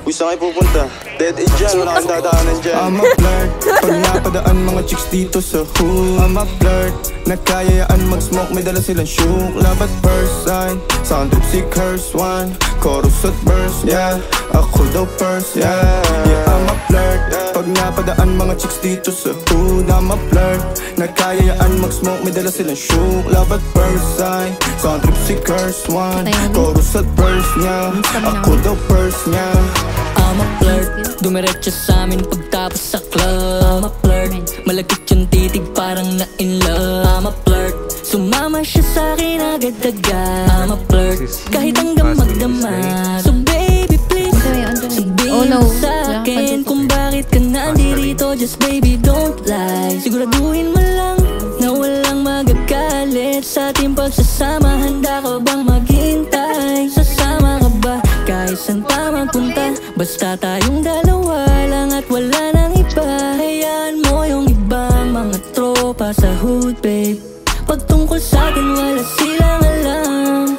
Uy, saan kayo pupunta? Dead end dyan, wala kang dadaanan dyan. I'm a flirt, pag napadaan mga chicks dito sa hood. I'm a flirt, nakayayaan mag-smoke, may dala silang shook. Love at first sight, sound trip si curse one. Chorus at verse, yeah, ako daw first, yeah. Yeah, I'm a flirt, pag napadaan mga chicks dito sa hood. I'm a flirt, nakayayaan mag-smoke, may dala silang shook. Love at first sight, sound trip si curse one. Chorus at verse, yeah, ako daw first, yeah. I'm a flirt, dumiretso sa amin pagtapos sa club. I'm a flirt, malagkit yung titig parang na in love. I'm a flirt, sumama siya sa'kin agad-agad. I'm a flirt, kahit hanggang magdamag. So baby please, sabihin mo sa'kin kung bakit ka nandirito. Just baby don't lie, siguraduhin mo lang na walang magagalit sa ating pagsasama. Handa ka bang maghintay? Sasama ka ba kahit saan pa magpunta? Basta tayong dalawa lang at wala nang iba. Hayaan mo yung ibang mga tropa sa hood, babe. Pagtungkol sa'kin wala silang alam.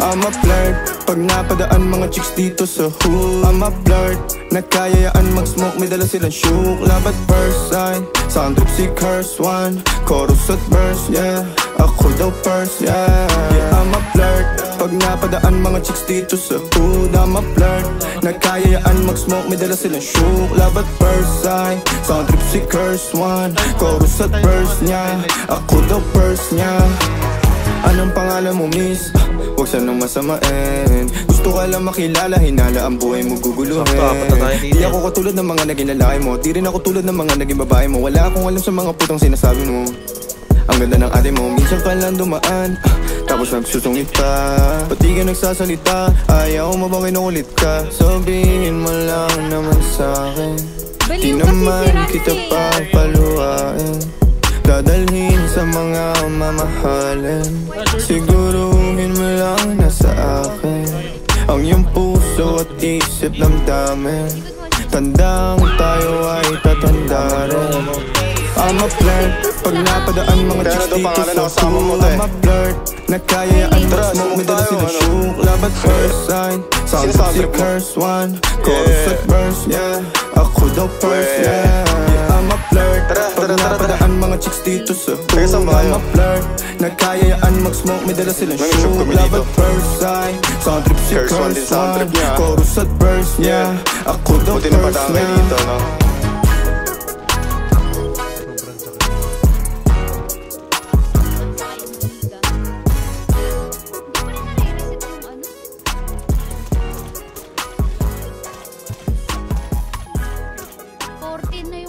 I'm a flirt, pag napadaan mga chicks dito sa hood. I'm a flirt, nakayayaan mag-smoke, may dala silang shook. Love at first sight, sound trip si curse one. Chorus at verse, yeah, ako daw first, yeah. Yeah, I'm a flirt, pag napadaan mga chicks dito sa hood. I'm a flirt, nakayayaan mag-smoke, may dala silang shook. Love at first sight, sound trip si curse one. Chorus at verse, yeah, ako daw first, yeah. Anong pangalan mo, miss? Huwag sanang masamain. Gusto ka lang makilala, hinala ang buhay mo guguluhin. Di ako katulad ng mga naging lalaki mo, di rin ako tulad ng mga naging babae mo. Wala akong alam sa mga putang sinasabi mo. Ang ganda ng ate mo, minsan ka lang dumaan, tapos nagsusungit pa. Pati ka nagsasalita, ayaw mo bang kinukulit ka? Sabihin mo lang naman sa'kin, di naman kita papaluhain. Dadalhin sa mga mamahalin, siguruhin mo lang na sa akin ang iyong puso at isip damdamin. Tandang tayo ay tatanda rin. I'm a flirt, pag napadaan mga chicks dito sa hood. I'm a flirt, nakayayaan mag-smoke, may dala silang shook. Love at first sight, sound trip si curse one. Chorus at verse, yeah, ako daw first, yeah. I'm a flirt, pag napadaan mga chicks dito sa hood. I'm a flirt, nakayayaan mag-smoke, may dala silang shook. Love at first sight, sound trip si curse one. Chorus at verse, yeah, ako daw first, yeah. na